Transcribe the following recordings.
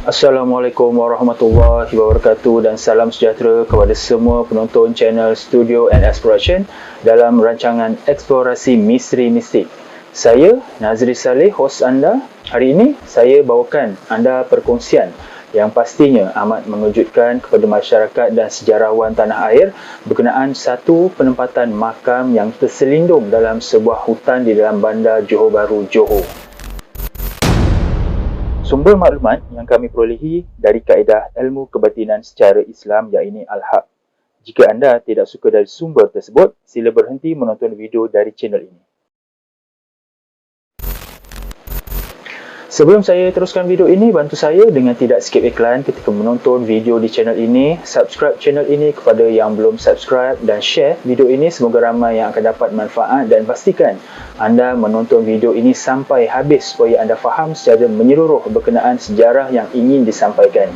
Assalamualaikum warahmatullahi wabarakatuh dan salam sejahtera kepada semua penonton channel Studio and Exploration dalam rancangan Eksplorasi Misteri Mistik. Saya Nazri Saleh, hos anda. Hari ini saya bawakan anda perkongsian yang pastinya amat mengejutkan kepada masyarakat dan sejarawan tanah air berkenaan satu penempatan makam yang terselindung dalam sebuah hutan di dalam bandar Johor Bahru, Johor. Sumber maklumat yang kami perolehi dari kaedah ilmu kebatinan secara Islam iaitu Al-Haq. Jika anda tidak suka dari sumber tersebut, sila berhenti menonton video dari channel ini. Sebelum saya teruskan video ini, bantu saya dengan tidak skip iklan ketika menonton video di channel ini, subscribe channel ini kepada yang belum subscribe dan share video ini, semoga ramai yang akan dapat manfaat, dan pastikan anda menonton video ini sampai habis supaya anda faham secara menyeluruh berkenaan sejarah yang ingin disampaikan.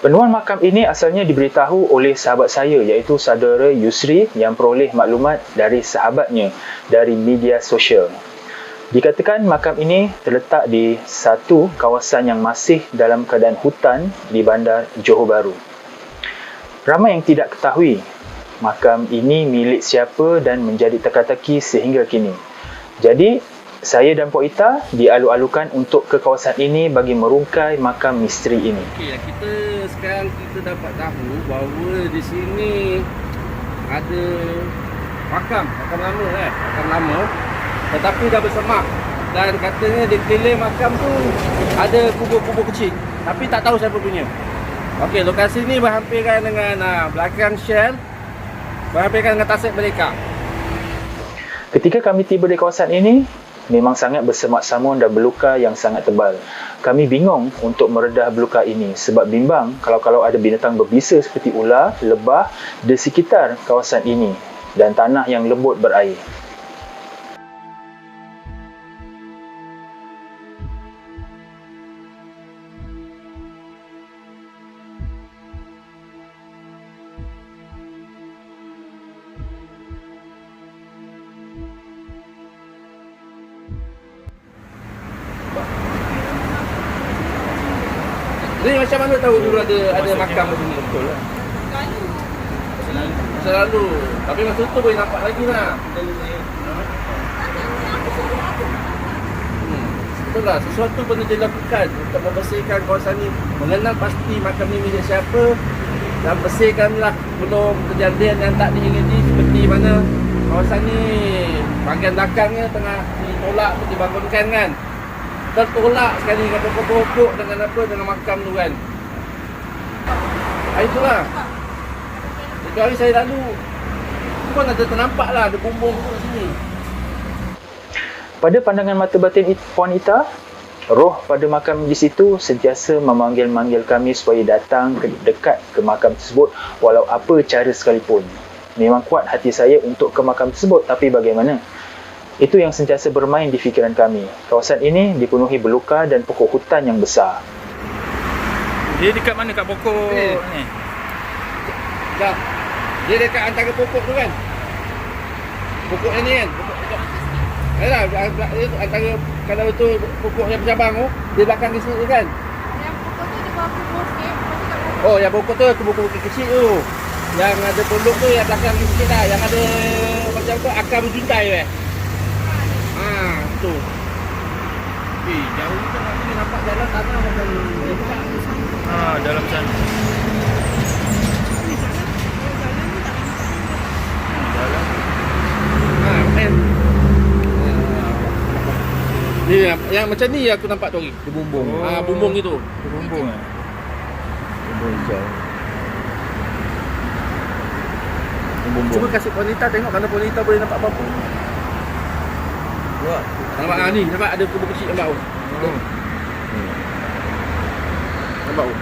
Penemuan makam ini asalnya diberitahu oleh sahabat saya iaitu saudara Yusri yang peroleh maklumat dari sahabatnya dari media sosial. Dikatakan makam ini terletak di satu kawasan yang masih dalam keadaan hutan di bandar Johor Bahru. Ramai yang tidak ketahui makam ini milik siapa dan menjadi teka-teki sehingga kini. Jadi, saya dan Puan Ita dialu-alukan untuk ke kawasan ini bagi merungkai makam misteri ini. Okey, sekarang kita dapat tahu bahawa di sini ada makam lama makam lama. Tetapi dah bersemak dan katanya di keliling makam tu ada kubur-kubur kecil, tapi tak tahu siapa punya. Okey, lokasi ni berhampiran dengan belakang Shell, berhampiran dengan Tasik Merdeka. Ketika kami tiba di kawasan ini, memang sangat bersemak samun dan berluka yang sangat tebal. Kami bingung untuk meredah berluka ini sebab bimbang kalau ada binatang berbisa seperti ular, lebah di sekitar kawasan ini dan tanah yang lembut berair. Jadi macam mana tahu dulu ada makam di sini? Betul lah. Selalu. Tapi masa tu boleh nampak lagi lah. Betul lah. Sesuatu benda dilakukan untuk membersihkan kawasan ni. Mengenal pasti makam ni milik siapa. Dan bersihkanlah belum kejadian yang tak diingini seperti mana kawasan ni bahagian belakangnya tengah ditolak untuk dibangunkan kan. Tertolak sekali dengan pokok-pokok dengan makam tu kan. Itulah. Itu hari saya lalu pun ada ternampak lah ada bumbung tu kat sini. Pada pandangan mata batin Puan Ita, roh pada makam di situ sentiasa memanggil-manggil kami supaya datang dekat ke makam tersebut walau apa cara sekalipun. Memang kuat hati saya untuk ke makam tersebut, tapi bagaimana? Itu yang sentiasa bermain di fikiran kami. Kawasan ini dipenuhi belukar dan pokok hutan yang besar. Dia dekat mana kat pokok ni? Tak. Dia dekat antara pokok tu kan. Pokok yang ni kan. Yalah, antara kalau itu pokok yang bercabang tu, di belakang di sini kan. Yang pokok tu di bawah kubur sikit. Oh, yang pokok tu kubur-kubur kecil tu. Yang ada pondok tu yang belakang sikit lah. Yang ada macam apa akar berjuntai tu. Jauh ni kan ni nampak jalan tanah macam Dalam sana. Men. Ni yang macam ni aku nampak tu hari. Di bumbung. Bumbung itu. Bumbung eh. Bumbung hijau. Cuba kasih wanita tengok kalau wanita boleh nampak apa-apa. Buat. Nampak ni, nampak ada kubur kecil nampak tu. Nampak tu.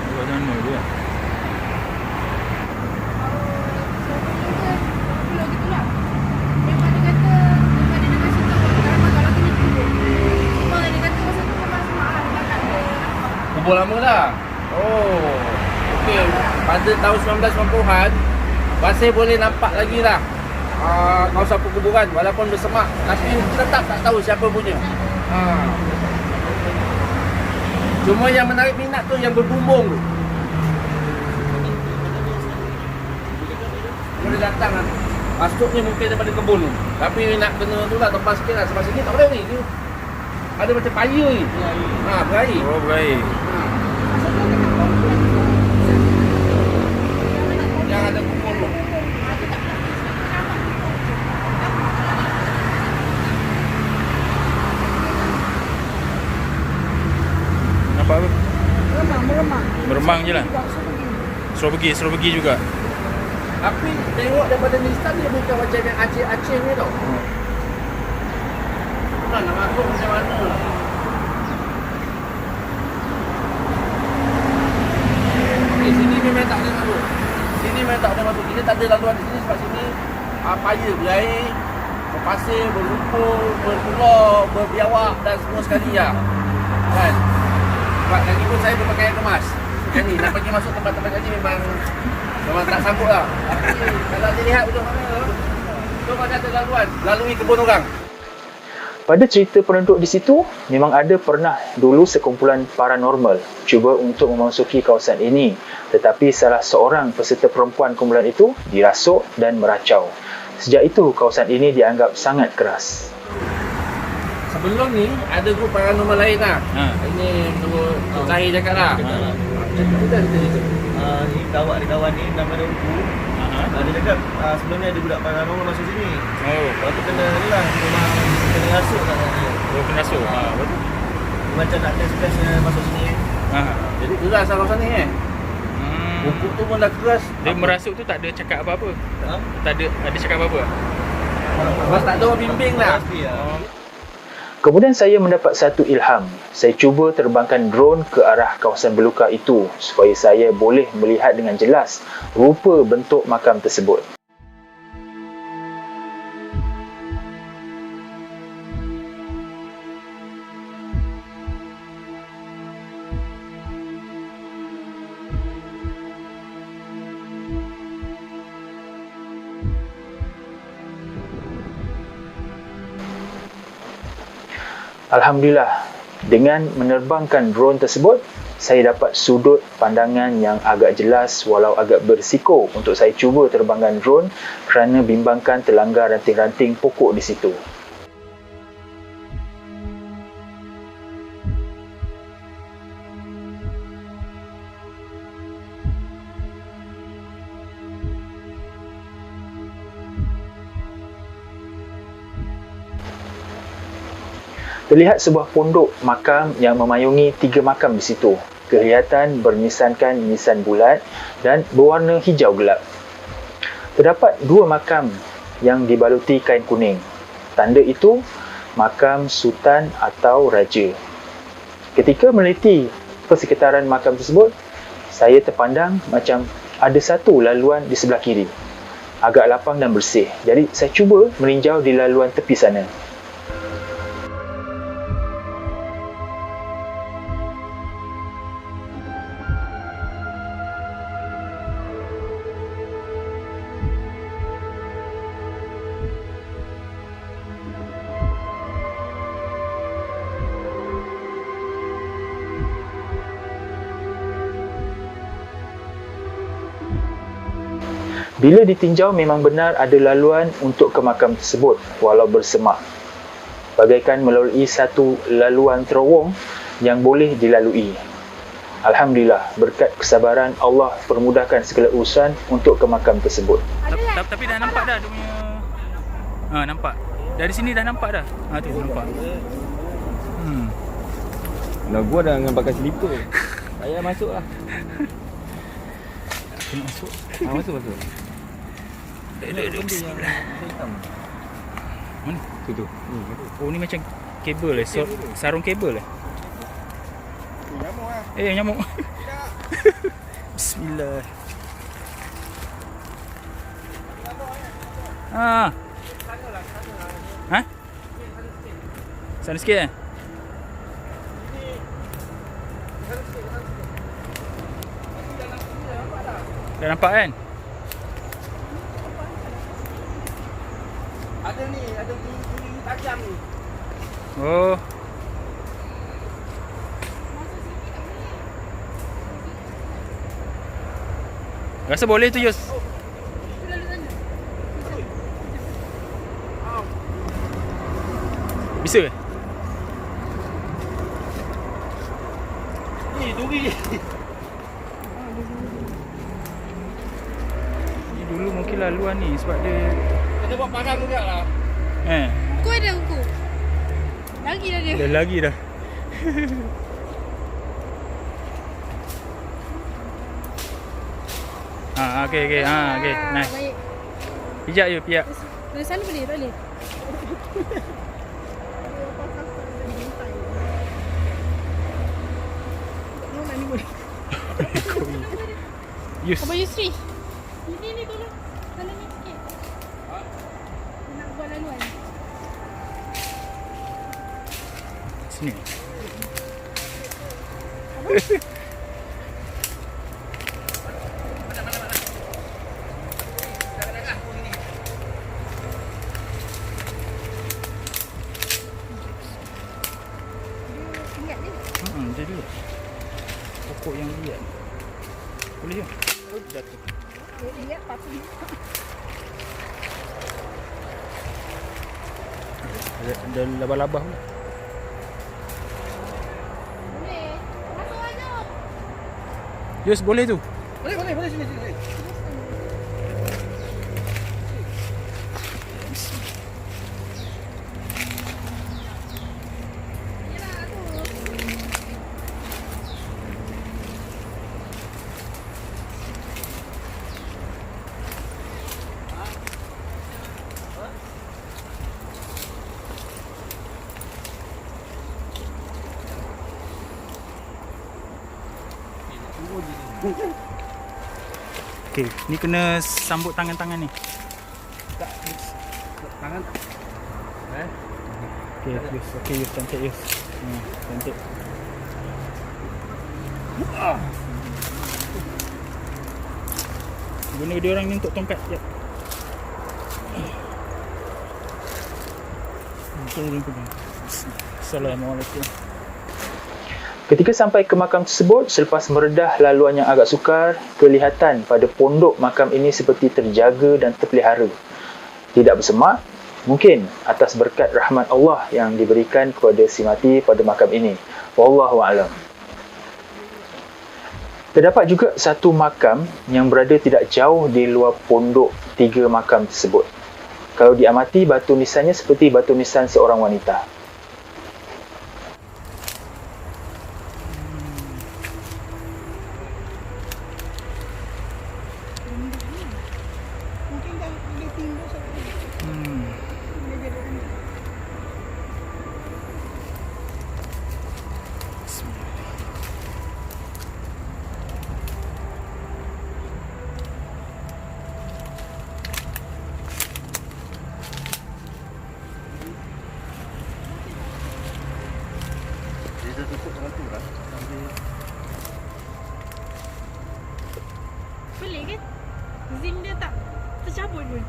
Buat sana tu lah. Kubur lama dah. Oh. Okey, pada tahun 1990-an masih boleh nampak lagi lah kawasan perkuburan walaupun bersemak, tapi tetap tak tahu siapa punya. Cuma yang menarik minat tu yang berbumbung tu. Boleh datang kan. Masuk ni mungkin daripada kebun tu. Tapi nak kena tu lah, tempat sikit lah. Sebab sini tak boleh ni. Dia ada macam paya ni. Berair. Oh, berair. Yang ada kumpul tu. Nampak apa? Meremang. Meremang je lah. Suruh pergi juga. Tapi tengok daripada listan dia bukan macam yang Aceh-Aceh ni tau. Nak masuk macam mana? Sini memang tak ada masuk. Sini memang tak ada masuk. Kita tak ada laluan di sini sebab sini paya, berair, berpasir, berlumpur, berpulau, berbiawak dan semua sekali lah. Kan? Sebab lagi pun saya berpakaian kemas. Macam ni, nak pergi masuk tempat-tempat tadi memang tak sanggup lah. Tapi kalau dilihat betul mana, tu ada laluan, lalui kebun orang. Pada cerita penduduk di situ, memang ada pernah dulu sekumpulan paranormal cuba untuk memasuki kawasan ini, tetapi salah seorang peserta perempuan kumpulan itu dirasuk dan meracau. Sejak itu, kawasan ini dianggap sangat keras. Sebelum ni, ada grup paranormal lain lah. Ini menurut Zahir cakap lah. Ni kawan ni nama dia Uku. Dia cakap sebelum ni ada budak paranormal masuk sini. Lepas tu kena ni lah, memang kena rasuk tak dia. Kena rasuk. Betul. Macam nak test masuk sini. Jadi keras lah kawasan ni Uku tu pun dah keras. Dia merasuk tu tak ada cakap apa-apa. Tak ada cakap apa-apa. Mas tak ada orang bimbing lah. Pasti lah. Kemudian saya mendapat satu ilham. Saya cuba terbangkan drone ke arah kawasan belukar itu supaya saya boleh melihat dengan jelas rupa bentuk makam tersebut. Alhamdulillah, dengan menerbangkan drone tersebut, saya dapat sudut pandangan yang agak jelas walau agak berisiko untuk saya cuba terbangkan drone kerana bimbangkan terlanggar ranting-ranting pokok di situ. Terlihat sebuah pondok makam yang memayungi 3 makam di situ. Kelihatan bernisankan nisan bulat dan berwarna hijau gelap. Terdapat 2 makam yang dibaluti kain kuning. Tanda itu makam sultan atau raja. Ketika meneliti persekitaran makam tersebut, saya terpandang macam ada satu laluan di sebelah kiri. Agak lapang dan bersih. Jadi saya cuba meninjau di laluan tepi sana. Bila ditinjau memang benar ada laluan untuk ke makam tersebut walau bersemak. Bagaikan melalui satu laluan terowong yang boleh dilalui. Alhamdulillah, berkat kesabaran Allah permudahkan segala urusan untuk ke makam tersebut. Tapi dah nampak dah dia punya. Nampak. Dari sini dah nampak dah. Tu nampak. Nah, gua dah dengan pakai slipper. Saya masuk lah. Masuk. Masuk. Duduk. Bismillah. Mana? Tu. Oh, ni macam kabel sarung kabel nyamuk. Bismillah. Sana sikit Dah nampak kan? ada ni, ada duri tajam ni. Oh. Rasa boleh tu Yus. Bisa ke? Ni duri. Ni dulu mungkin laluan ni sebab dia Kena buat parang juga lah. Kau ada aku. Lagi dah dia. dah lagi dah. Okey okey. Okey. Nice. Baik. Pijak je, pijak. Dari sana boleh, tak boleh? Yus. Abang Yusri. Ni tolong. Salah ni sikit. Nak buat laluan. Sini. Dia lihat. Pokok yang lihat. Boleh je. Jatuh. Lihat patut. Ada labah-labah pula. Boleh. Masuk aja. Yus, boleh tu. Boleh sini. Yalah tu. Okey, ni kena sambut tangan-tangan ni. Tangan. Okey, Yus. Okey, Yus. Cantik, Yus. Cantik. Guna dia orang ni untuk tongkat. Sekejap. Assalamualaikum. Ketika sampai ke makam tersebut, selepas meredah laluan yang agak sukar, kelihatan pada pondok makam ini seperti terjaga dan terpelihara. Tidak bersemak, mungkin atas berkat rahmat Allah yang diberikan kepada si mati pada makam ini. Wallahu a'lam. Terdapat juga satu makam yang berada tidak jauh di luar pondok 3 makam tersebut. Kalau diamati, batu nisannya seperti batu nisan seorang wanita. Mungkin dah boleh tinggal sampai. Dia dah tutup dengan tu lah. Pelik kan? Zinc dia tak tercabut pun.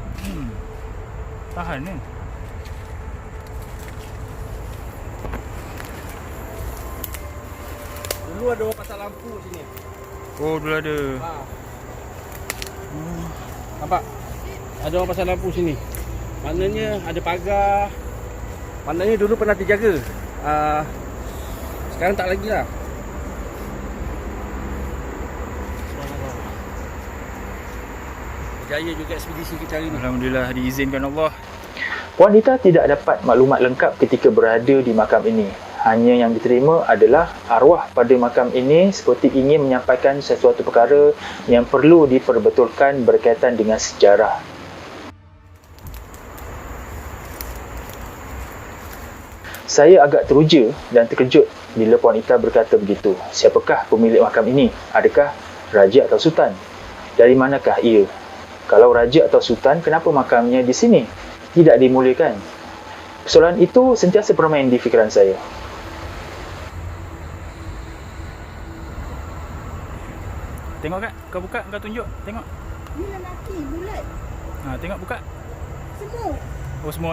Tahan ni. Dulu ada orang pasang lampu sini. Oh, dulu ada. Nampak? Ada orang pasang lampu sini. Maknanya ada pagar. Maknanya dulu pernah dijaga. Sekarang tak lagi lah. Berjaya juga ekspedisi kita hari ni. Alhamdulillah diizinkan Allah. Wanita tidak dapat maklumat lengkap ketika berada di makam ini. Hanya yang diterima adalah arwah pada makam ini seperti ingin menyampaikan sesuatu perkara yang perlu diperbetulkan berkaitan dengan sejarah. Saya agak teruja dan terkejut bila wanita berkata begitu. Siapakah pemilik makam ini? Adakah raja atau sultan? Dari manakah ia? Kalau raja atau sultan, kenapa makamnya di sini? Tidak dimuliakan. Persoalan itu sentiasa bermain di fikiran saya. Tengok Kak, kau buka, kau tunjuk. Tengok. Ni lelaki bulat. Tengok buka. Semut. Oh semua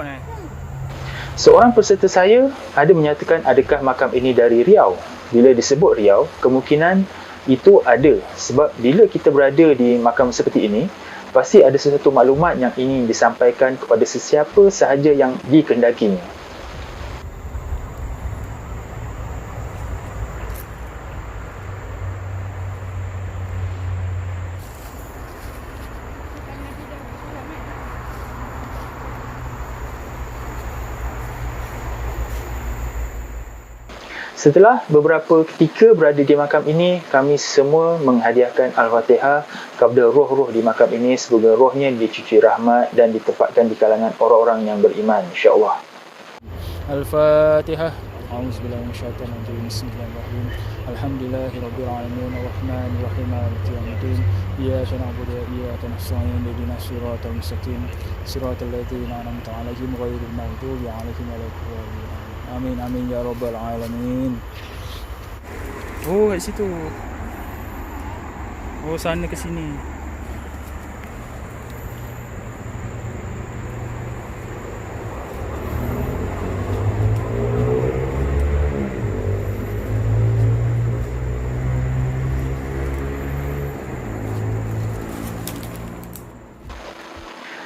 Seorang peserta saya ada menyatakan adakah makam ini dari Riau. Bila disebut Riau, kemungkinan itu ada sebab bila kita berada di makam seperti ini, pasti ada sesuatu maklumat yang ingin disampaikan kepada sesiapa sahaja yang dikehendakinya. Setelah beberapa ketika berada di makam ini, kami semua menghadiahkan Al-Fatihah kepada roh-roh di makam ini semoga rohnya dicuci rahmat dan ditempatkan di kalangan orang-orang yang beriman, insya-Allah. Al-Fatihah. A'udzubillahi minasyaitonir rajim. Bismillahirrahmanirrahim. Alhamdulillahirabbil alamin arrahmanir rahim maliki yaumiddin. Iyyaka na'budu wa iyyaka nasta'in ihdinas siratal mustaqim siratal ladzina an'amta 'alaihim ghairil maghdubi 'alaihim waladdallin. Amin amin ya rabbal alamin. Oh kat situ. Oh sana ke sini.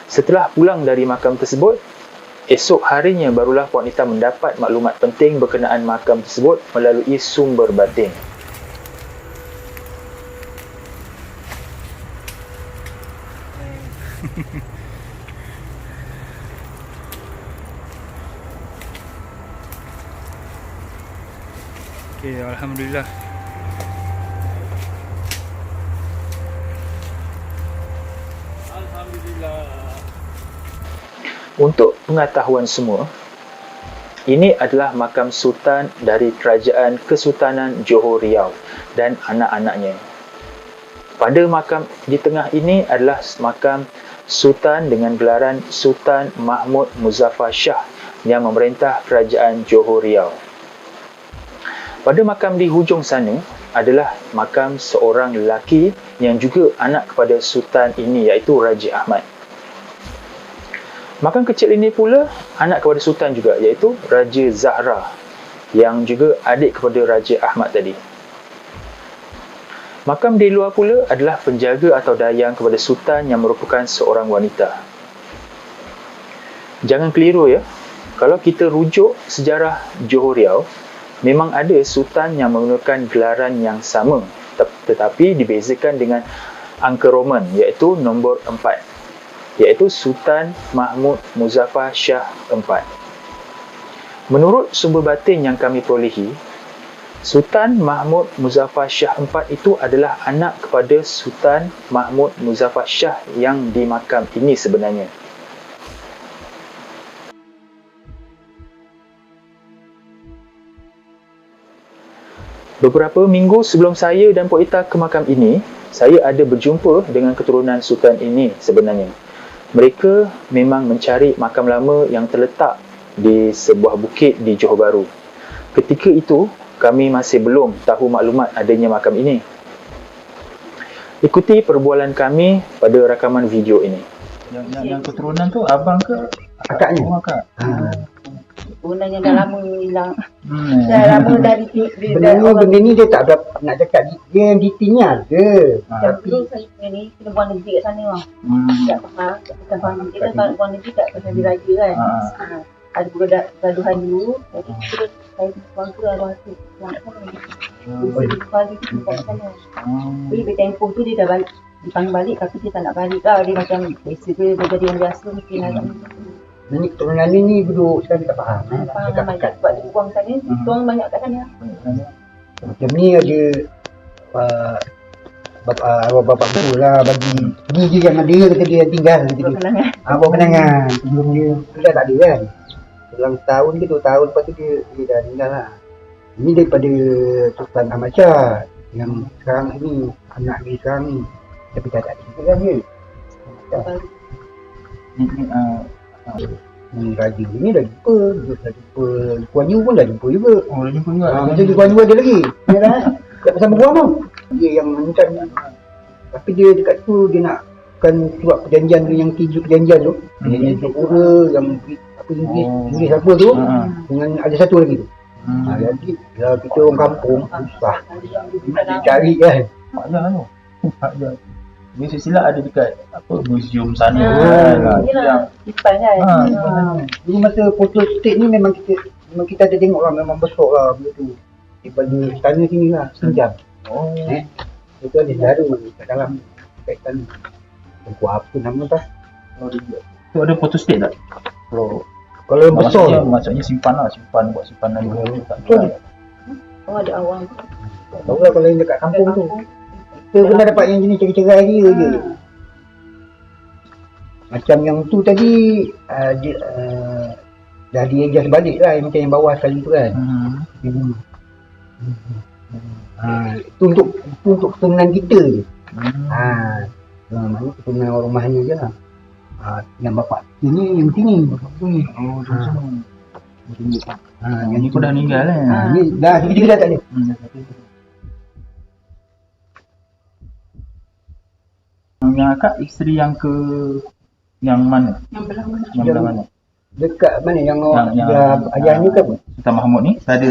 Setelah pulang dari makam tersebut, esok harinya barulah Puan Ita mendapat maklumat penting berkenaan makam tersebut melalui sumber batin. Okey, alhamdulillah. Untuk pengetahuan semua, ini adalah makam sultan dari Kerajaan Kesultanan Johor Riau dan anak-anaknya. Pada makam di tengah ini adalah makam sultan dengan gelaran Sultan Mahmud Muzaffar Shah yang memerintah Kerajaan Johor Riau. Pada makam di hujung sana adalah makam seorang lelaki yang juga anak kepada sultan ini, iaitu Raja Ahmad. Makam kecil ini pula anak kepada sultan juga, iaitu Raja Zahra yang juga adik kepada Raja Ahmad tadi. Makam di luar pula adalah penjaga atau dayang kepada sultan yang merupakan seorang wanita. Jangan keliru ya, kalau kita rujuk sejarah Johor Riau, memang ada sultan yang menggunakan gelaran yang sama tetapi dibezakan dengan angka Roman, iaitu nombor 4. Iaitu Sultan Mahmud Muzaffar Shah IV. Menurut sumber batin yang kami perolehi, Sultan Mahmud Muzaffar Shah IV itu adalah anak kepada Sultan Mahmud Muzaffar Shah yang di makam ini sebenarnya. Beberapa minggu sebelum saya dan Puan Ita ke makam ini, saya ada berjumpa dengan keturunan Sultan ini sebenarnya. Mereka memang mencari makam lama yang terletak di sebuah bukit di Johor Bahru. Ketika itu, kami masih belum tahu maklumat adanya makam ini. Ikuti perbualan kami pada rakaman video ini. Yang keturunan tu abang ke kakaknya? Oh, kakak. Keturunannya dah lama hilang. Dah lama dari Sebenarnya benda ni dia tak berapa nak cakap dia yang ditinggal ke. tapi saya ni kena buang negeri kat sana lah. Tak faham, tak faham. Kita kan buang negeri kat pasal dia raja kan. Ada gaduhan dulu. Jadi kita saya buang ke arwah tu. Buang kat sana. Jadi kembali tu kat sana. Jadi di tempoh tu dia dah balik. Dipanggil balik tapi dia tak nak balik lah. Dia macam biasa dia jadi orang biasa mesti nak. Ini keturunan ni duduk sekarang tak faham. Faham banyak sebab dia buang sana. Tuang banyak kat sana. Macam ni ada bapak tu lah bagi dia yang ada kata dia tinggal kata dia. Kenangan. Bawa kenangan. Sebelum dia dah tak ada kan. Dalam tahun ke 2 tahun lepas tu dia dah tinggal lah. Ini daripada Sultan Ahmad Shah yang sekarang ni anak dia sekarang ni. Tapi tak ada kan dia. Raja ni dah jumpa Kuan Yu pun dah jumpa juga. Oh dah jumpa juga. Macam tu Kuan Yu ada lagi. Ya dah. Tak bersama Kuan tu. Dia yang menentang. Tapi dia dekat tu dia nak bukan surat perjanjian tu, yang 7 perjanjian tu. Perjanjian Johor, yang apa Inggeris apa tu, dengan ada satu lagi tu. Jadi kalau kita orang kampung susah nak cari kan. Payah tu. Payah. Biasa silap ada dekat apa museum sana Yelah, simpan kan. Jadi masa foto state ni memang kita ada tengok lah, memang besar lah benda tu. Daripada istana sini lah, sejam. Itu ada sejarah kat dalam kat istana. Tengku apa nama tak? Tu ada foto state tak? Kalau yang besar maksudnya simpan buat simpanan dulu tak tu. Oh, ada awang. Tak tahu lah kalau yang dekat kampung tu. Kita pernah dapat yang jenis cerai-cerai dia je. Macam yang tu tadi dah di-adjust balik lah, macam yang bawah sekali tu kan. Itu untuk keturunan kita je. Maknanya keturunan orang rumahnya je lah. Yang bapak ini yang sini. Yang ni pun dah meninggal lah. Ni dah tiga-tiga dah tak ada. Yang akak isteri yang ke yang mana? Yang belah mana? Dekat mana yang yang ayahnya ke apa? Sultan Mahmud ni ada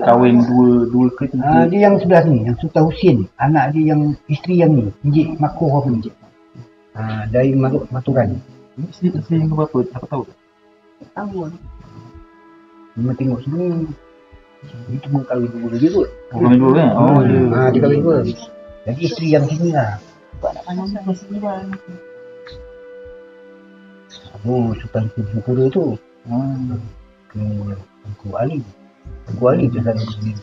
kahwin dua ke tiga. Dia yang sebelah ni, yang Sultan Husin. Anak dia yang isteri yang ni, Encik Makoh apa ni? Dari Maturan. Isteri yang berapa? Apa tahu? Tahun. Memang tengok sini. Dia cuma kahwin dua je kot. Kahwin dua kan? Dia kahwin dua. Jadi isteri yang sini lah. Buat nak pandang kat sini dah. Sultan Singapura tu. Tengku Ali. Tengku Ali tu sana sini.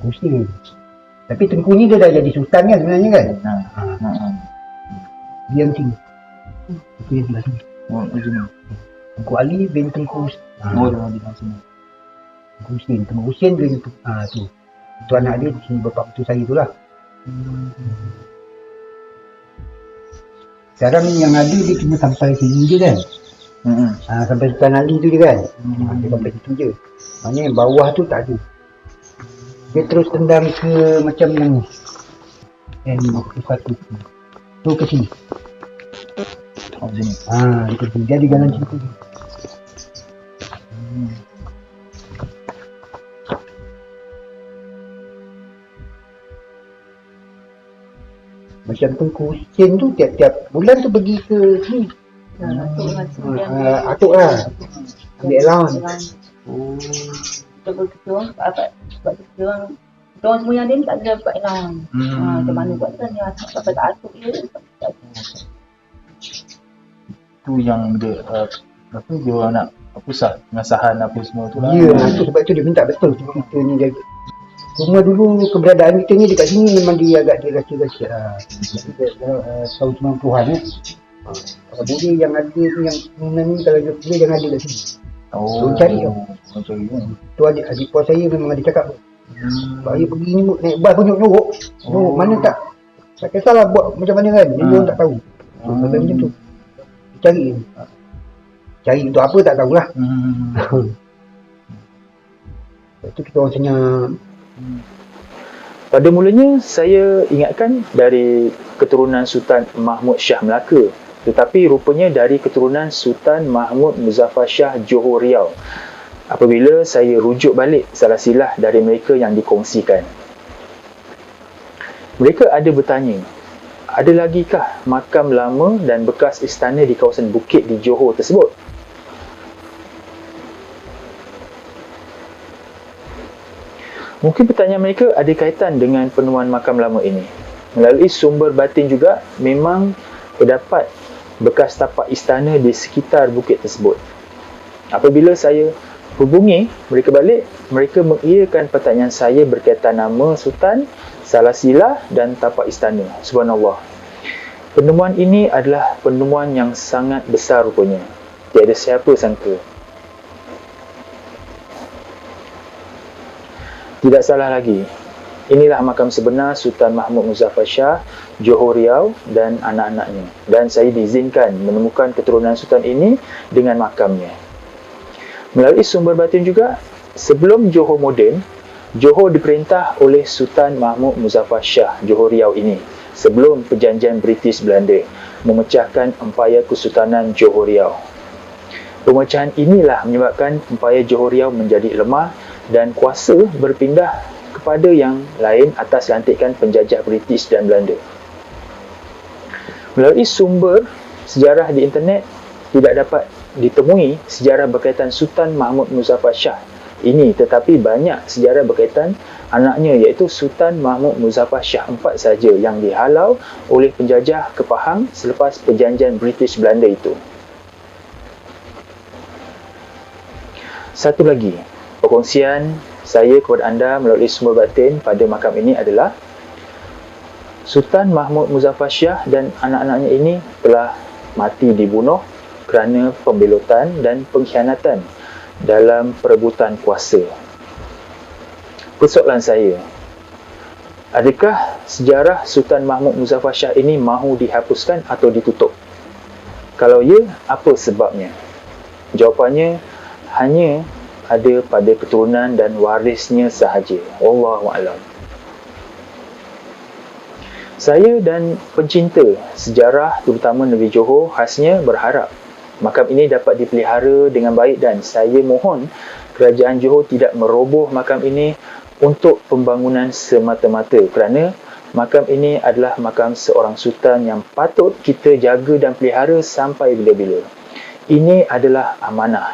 Husin. Tapi Tengku ni dia dah jadi sultan kan sebenarnya kan? Dia yang sini. Itu yang sebelah sini. Tengku Ali bin Tengku Husin. Di sini. Tengku Husin. Tengku Husin bin tu. Itu anak dia, sini bapak betul saya tu lah. Sekarang yang ada dia cuma sampai sini je kan. Sampai Sultan Ali tu je kan. Dia sampai situ je. Maknanya yang bawah tu tak ada. Dia terus tendang ke macam yang N51 tu ke sini. Sini. Dia ke sini. Dia ada jalan situ. Macam Tengku Husin tu tiap-tiap bulan tu pergi ke sini. Atuk lah. Ambil allowance. Kita berketua, sebab kita orang semua yang ada ni tak ada dapat allowance. Macam mana buat kan, dia sampai tak atuk je. Tu yang dia dia orang nak pusat pengasahan apa semua tu lah. Ya, sebab tu dia minta betul kita ni jaga. Cuma dulu keberadaan kita ni dekat sini memang dia agak dirahsia-rahsia lah. Tahun 90-an ni. Kalau boleh yang ada tu, yang kemudian ni kalau dia boleh jangan ada kat sini. Cari tau. Tu adik puan saya memang ada cakap. Saya pergi ni naik bas pun nyok-nyok. Mana tak kisahlah buat macam mana kan. Dia orang tak tahu. Sampai macam tu. Cari untuk apa tak tahulah. Lepas tu kita orang senyap. Pada mulanya saya ingatkan dari keturunan Sultan Mahmud Shah Melaka, tetapi rupanya dari keturunan Sultan Mahmud Muzaffar Shah Johor Riau. Apabila saya rujuk balik salah silah dari mereka yang dikongsikan, mereka ada bertanya, ada lagikah makam lama dan bekas istana di kawasan bukit di Johor tersebut? Mungkin pertanyaan mereka ada kaitan dengan penemuan makam lama ini. Melalui sumber batin juga, memang terdapat bekas tapak istana di sekitar bukit tersebut. Apabila saya hubungi mereka balik, mereka mengiyakan pertanyaan saya berkaitan nama Sultan, salah silah dan tapak istana. Subhanallah. Penemuan ini adalah penemuan yang sangat besar rupanya. Tiada siapa sangka. Tidak salah lagi, inilah makam sebenar Sultan Mahmud Muzaffar Shah, Johor Riau dan anak-anaknya. Dan saya diizinkan menemukan keturunan Sultan ini dengan makamnya. Melalui sumber batin juga, sebelum Johor moden, Johor diperintah oleh Sultan Mahmud Muzaffar Shah, Johor Riau ini, sebelum perjanjian British Belanda memecahkan Empayar Kesultanan Johor Riau. Pemecahan inilah menyebabkan Empayar Johor Riau menjadi lemah dan kuasa berpindah kepada yang lain atas lantikan penjajah British dan Belanda. Melalui sumber sejarah di internet, tidak dapat ditemui sejarah berkaitan Sultan Mahmud Muzaffar Shah ini, tetapi banyak sejarah berkaitan anaknya iaitu Sultan Mahmud Muzaffar Shah IV saja yang dihalau oleh penjajah ke Pahang selepas perjanjian British Belanda itu. Satu lagi, perkongsian saya kepada anda melalui sumber batin pada makam ini adalah Sultan Mahmud Muzaffar Shah dan anak-anaknya ini telah mati dibunuh kerana pembelotan dan pengkhianatan dalam perebutan kuasa. Persoalan saya, adakah sejarah Sultan Mahmud Muzaffar Shah ini mahu dihapuskan atau ditutup? Kalau ya, apa sebabnya? Jawapannya hanya ada pada keturunan dan warisnya sahaja. Wallahu a'lam. Saya dan pencinta sejarah terutama Negeri Johor khasnya berharap makam ini dapat dipelihara dengan baik dan saya mohon kerajaan Johor tidak meroboh makam ini untuk pembangunan semata-mata kerana makam ini adalah makam seorang sultan yang patut kita jaga dan pelihara sampai bila-bila. Ini adalah amanah.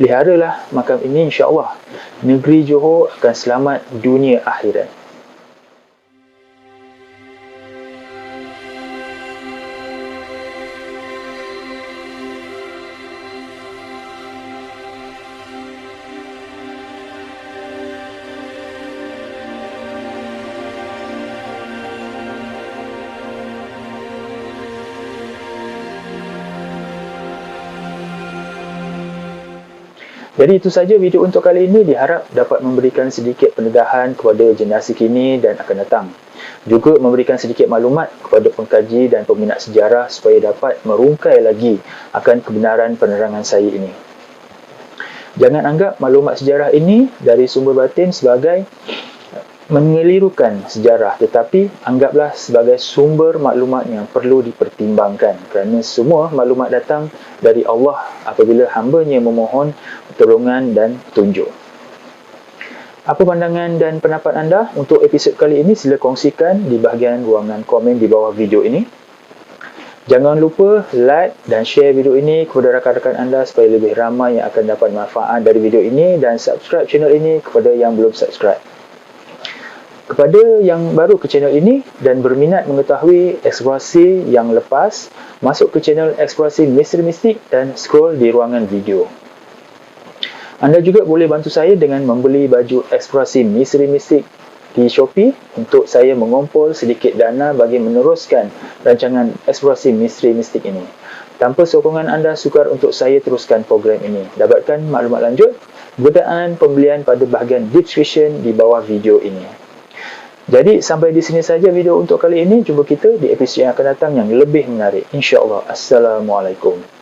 Peliharalah makam ini, insya-Allah negeri Johor akan selamat dunia akhirat. Jadi itu saja video untuk kali ini, diharap dapat memberikan sedikit pendedahan kepada generasi kini dan akan datang. Juga memberikan sedikit maklumat kepada pengkaji dan peminat sejarah supaya dapat merungkai lagi akan kebenaran penerangan saya ini. Jangan anggap maklumat sejarah ini dari sumber batin sebagai mengelirukan sejarah, tetapi anggaplah sebagai sumber maklumat yang perlu dipertimbangkan kerana semua maklumat datang dari Allah apabila hamba-Nya memohon pertolongan dan petunjuk. Apa pandangan dan pendapat anda untuk episod kali ini? Sila kongsikan di bahagian ruangan komen di bawah video ini. Jangan lupa like dan share video ini kepada rakan-rakan anda supaya lebih ramai yang akan dapat manfaat dari video ini, dan subscribe channel ini kepada yang belum subscribe. Kepada yang baru ke channel ini dan berminat mengetahui eksplorasi yang lepas, masuk ke channel eksplorasi misteri mistik dan scroll di ruangan video. Anda juga boleh bantu saya dengan membeli baju eksplorasi misteri mistik di Shopee untuk saya mengumpul sedikit dana bagi meneruskan rancangan eksplorasi misteri mistik ini. Tanpa sokongan anda sukar untuk saya teruskan program ini. Dapatkan maklumat lanjut berkenaan pembelian pada bahagian description di bawah video ini. Jadi sampai di sini saja video untuk kali ini. Jumpa kita di episod yang akan datang yang lebih menarik, insya-Allah. Assalamualaikum.